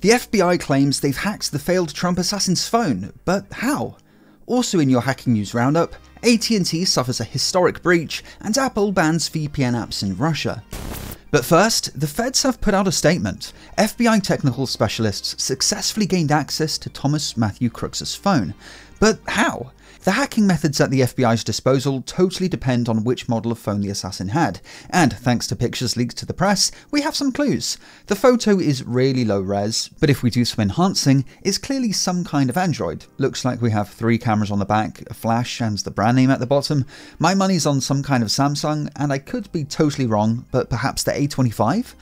The FBI claims they've hacked the failed Trump assassin's phone, but how? Also in your hacking news roundup, AT&T suffers a historic breach and Apple bans VPN apps in Russia. But first, the feds have put out a statement. FBI technical specialists successfully gained access to Thomas Matthew Crooks's phone. But how? The hacking methods at the FBI's disposal totally depend on which model of phone the assassin had, and thanks to pictures leaked to the press, we have some clues. The photo is really low res, but if we do some enhancing, it's clearly some kind of Android. Looks like we have 3 cameras on the back, a flash, and the brand name at the bottom. My money's on some kind of Samsung, and I could be totally wrong, but perhaps the A25?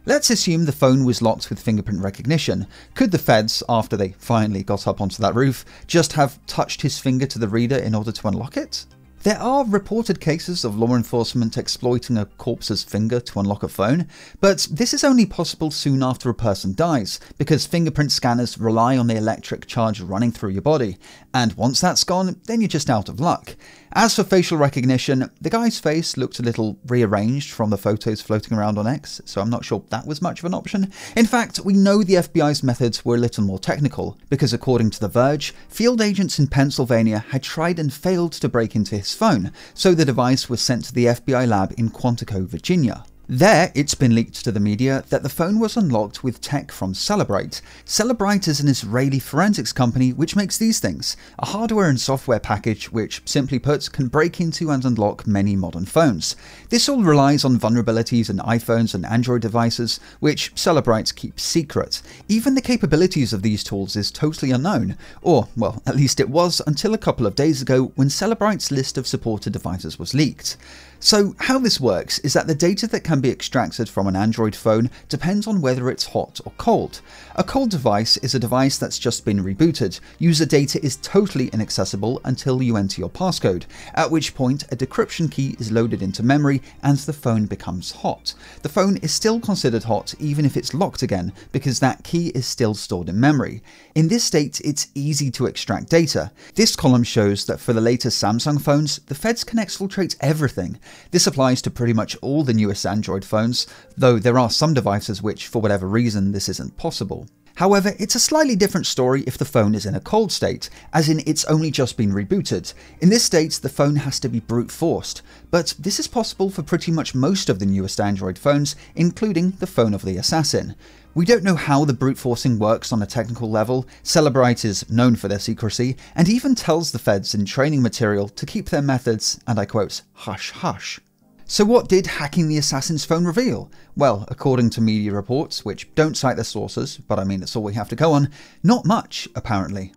Let's assume the phone was locked with fingerprint recognition. Could the feds, after they finally got up onto that roof, just have touched his finger to the reader in order to unlock it? There are reported cases of law enforcement exploiting a corpse's finger to unlock a phone, but this is only possible soon after a person dies, because fingerprint scanners rely on the electric charge running through your body, and once that's gone, then you're just out of luck. As for facial recognition, the guy's face looked a little rearranged from the photos floating around on X, so I'm not sure that was much of an option. In fact, we know the FBI's methods were a little more technical, because according to The Verge, field agents in Pennsylvania had tried and failed to break into his phone, so the device was sent to the FBI lab in Quantico, Virginia. There, it's been leaked to the media that the phone was unlocked with tech from Celebrite. Celebrite is an Israeli forensics company which makes these things, a hardware and software package which, simply put, can break into and unlock many modern phones. This all relies on vulnerabilities in iPhones and Android devices, which Celebrite keeps secret. Even the capabilities of these tools is totally unknown, or, well, at least it was until a couple of days ago when Celebrite's list of supported devices was leaked. So how this works is that the data that can be extracted from an Android phone depends on whether it's hot or cold. A cold device is a device that's just been rebooted. User data is totally inaccessible until you enter your passcode, at which point a decryption key is loaded into memory and the phone becomes hot. The phone is still considered hot even if it's locked again, because that key is still stored in memory. In this state, it's easy to extract data. This column shows that for the latest Samsung phones, the feds can exfiltrate everything. This applies to pretty much all the newest Android phones, though there are some devices which, for whatever reason, this isn't possible. However, it's a slightly different story if the phone is in a cold state, as in it's only just been rebooted. In this state, the phone has to be brute forced, but this is possible for pretty much most of the newest Android phones, including the phone of the assassin. We don't know how the brute forcing works on a technical level. Celebrite is known for their secrecy, and even tells the feds in training material to keep their methods, and I quote, hush hush. So what did hacking the assassin's phone reveal? Well, according to media reports, which don't cite their sources, but I mean that's all we have to go on, not much, apparently.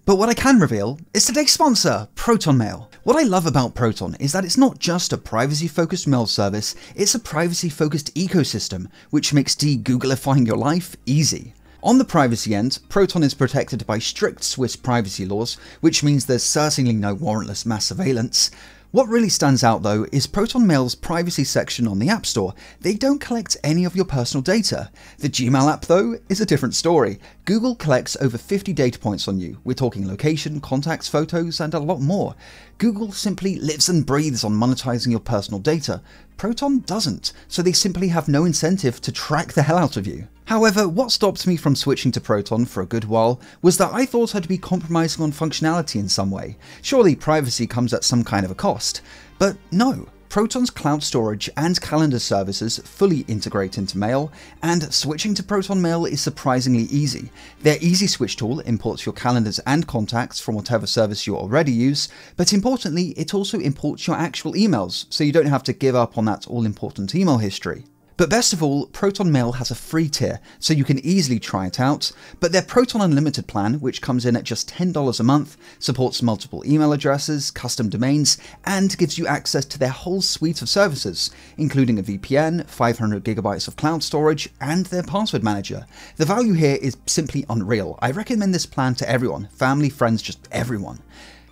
But what I can reveal is today's sponsor, Proton Mail. What I love about Proton is that it's not just a privacy-focused mail service, it's a privacy-focused ecosystem, which makes de-Googlifying your life easy. On the privacy end, Proton is protected by strict Swiss privacy laws, which means there's certainly no warrantless mass surveillance. What really stands out though is Proton Mail's privacy section on the App Store. They don't collect any of your personal data. The Gmail app though is a different story. Google collects over 50 data points on you. We're talking location, contacts, photos, and a lot more. Google simply lives and breathes on monetizing your personal data. Proton doesn't, so they simply have no incentive to track the hell out of you. However, what stopped me from switching to Proton for a good while was that I thought I'd be compromising on functionality in some way. Surely privacy comes at some kind of a cost. But no. Proton's cloud storage and calendar services fully integrate into Mail, and switching to Proton Mail is surprisingly easy. Their Easy Switch tool imports your calendars and contacts from whatever service you already use, but importantly, it also imports your actual emails, so you don't have to give up on that all-important email history. But best of all, Proton Mail has a free tier, so you can easily try it out, but their Proton Unlimited plan, which comes in at just $10 a month, supports multiple email addresses, custom domains, and gives you access to their whole suite of services, including a VPN, 500 GB of cloud storage, and their password manager. The value here is simply unreal. I recommend this plan to everyone, family, friends, just everyone.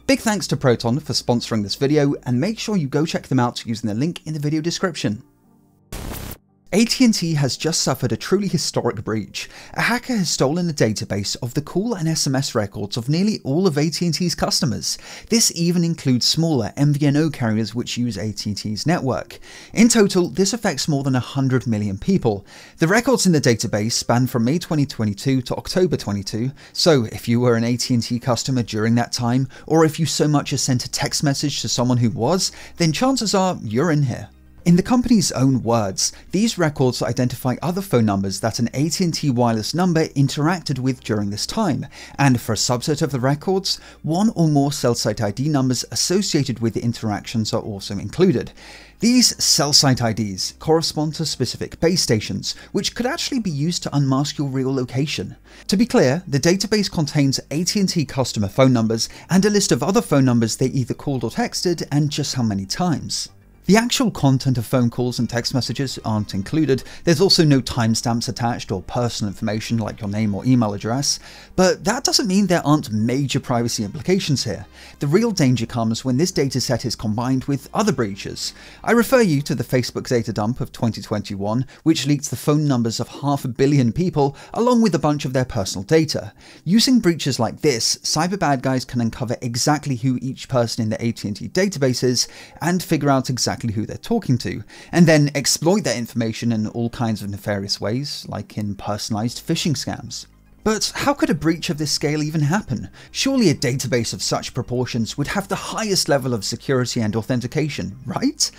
Big thanks to Proton for sponsoring this video, and make sure you go check them out using the link in the video description. AT&T has just suffered a truly historic breach. A hacker has stolen a database of the call and SMS records of nearly all of AT&T's customers. This even includes smaller MVNO carriers which use AT&T's network. In total, this affects more than 100 million people. The records in the database span from May 2022 to October 22, so if you were an AT&T customer during that time, or if you so much as sent a text message to someone who was, then chances are you're in here. In the company's own words, these records identify other phone numbers that an AT&T wireless number interacted with during this time, and for a subset of the records, one or more cell site ID numbers associated with the interactions are also included. These cell site IDs correspond to specific base stations, which could actually be used to unmask your real location. To be clear, the database contains AT&T customer phone numbers and a list of other phone numbers they either called or texted and just how many times. The actual content of phone calls and text messages aren't included. There's also no timestamps attached or personal information like your name or email address, but that doesn't mean there aren't major privacy implications here. The real danger comes when this dataset is combined with other breaches. I refer you to the Facebook data dump of 2021, which leaked the phone numbers of 500 million people along with a bunch of their personal data. Using breaches like this, cyber bad guys can uncover exactly who each person in the AT&T database is and figure out exactly who they're talking to, and then exploit that information in all kinds of nefarious ways, like in personalized phishing scams. But how could a breach of this scale even happen? Surely a database of such proportions would have the highest level of security and authentication, right?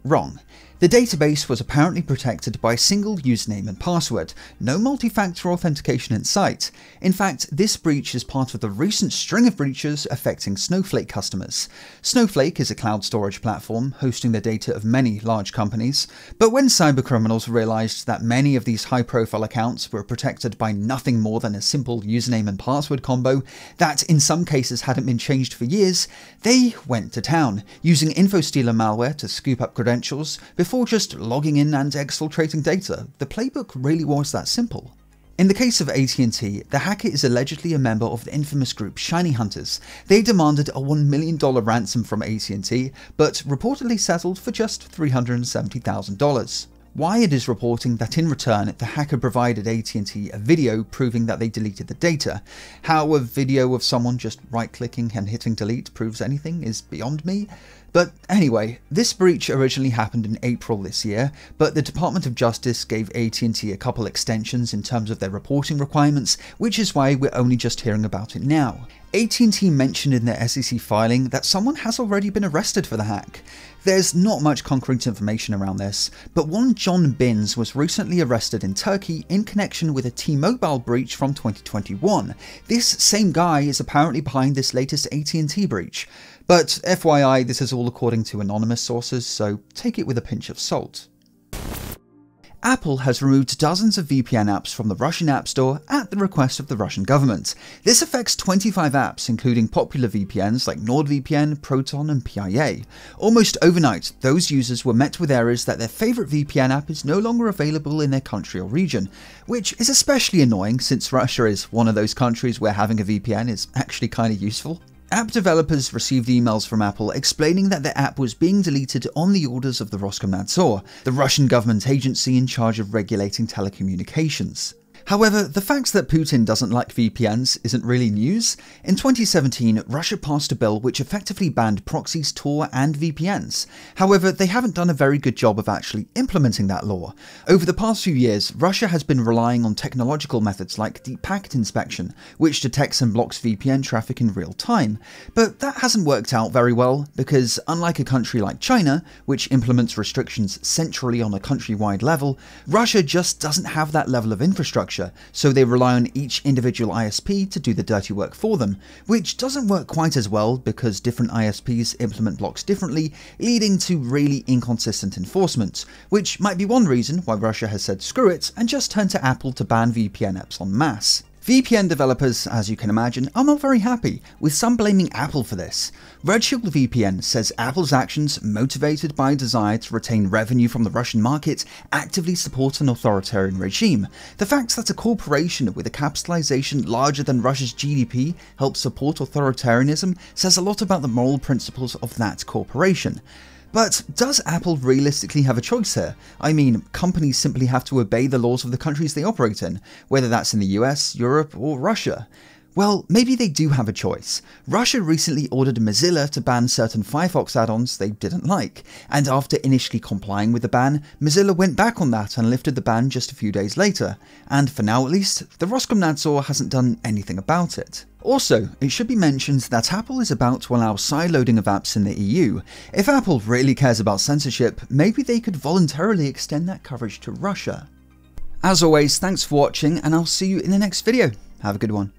Wrong. The database was apparently protected by a single username and password, no multi-factor authentication in sight. In fact, this breach is part of the recent string of breaches affecting Snowflake customers. Snowflake is a cloud storage platform hosting the data of many large companies, but when cybercriminals realized that many of these high-profile accounts were protected by nothing more than a simple username and password combo that in some cases hadn't been changed for years, they went to town, using InfoStealer malware to scoop up credentials before just logging in and exfiltrating data. The playbook really was that simple. In the case of AT&T, the hacker is allegedly a member of the infamous group Shiny Hunters. They demanded a $1 million ransom from AT&T, but reportedly settled for just $370,000. Wired is reporting that in return, the hacker provided AT&T a video proving that they deleted the data. How a video of someone just right-clicking and hitting delete proves anything is beyond me. But anyway, this breach originally happened in April this year, but the Department of Justice gave AT&T a couple extensions in terms of their reporting requirements, which is why we're only just hearing about it now. AT&T mentioned in their SEC filing that someone has already been arrested for the hack. There's not much concrete information around this, but one John Binns was recently arrested in Turkey in connection with a T-Mobile breach from 2021. This same guy is apparently behind this latest AT&T breach. But FYI, this is all according to anonymous sources, so take it with a pinch of salt. Apple has removed dozens of VPN apps from the Russian App Store at the request of the Russian government. This affects 25 apps, including popular VPNs like NordVPN, Proton, and PIA. Almost overnight, those users were met with errors that their favorite VPN app is no longer available in their country or region, which is especially annoying since Russia is one of those countries where having a VPN is actually kind of useful. App developers received emails from Apple explaining that their app was being deleted on the orders of the Roskomnadzor, the Russian government agency in charge of regulating telecommunications. However, the fact that Putin doesn't like VPNs isn't really news. In 2017, Russia passed a bill which effectively banned proxies, Tor, and VPNs. However, they haven't done a very good job of actually implementing that law. Over the past few years, Russia has been relying on technological methods like deep packet inspection, which detects and blocks VPN traffic in real time. But that hasn't worked out very well, because unlike a country like China, which implements restrictions centrally on a countrywide level, Russia just doesn't have that level of infrastructure. So they rely on each individual ISP to do the dirty work for them, which doesn't work quite as well because different ISPs implement blocks differently, leading to really inconsistent enforcement, which might be one reason why Russia has said screw it and just turned to Apple to ban VPN apps en masse. VPN developers, as you can imagine, are not very happy, with some blaming Apple for this. Redshield VPN says Apple's actions, motivated by a desire to retain revenue from the Russian market, actively support an authoritarian regime. The fact that a corporation with a capitalization larger than Russia's GDP helps support authoritarianism says a lot about the moral principles of that corporation. But does Apple realistically have a choice here? I mean, companies simply have to obey the laws of the countries they operate in, whether that's in the US, Europe, or Russia. Well, maybe they do have a choice. Russia recently ordered Mozilla to ban certain Firefox add-ons they didn't like, and after initially complying with the ban, Mozilla went back on that and lifted the ban just a few days later, and for now at least, the Roskomnadzor hasn't done anything about it. Also, it should be mentioned that Apple is about to allow sideloading of apps in the EU. If Apple really cares about censorship, maybe they could voluntarily extend that coverage to Russia. As always, thanks for watching, and I'll see you in the next video. Have a good one.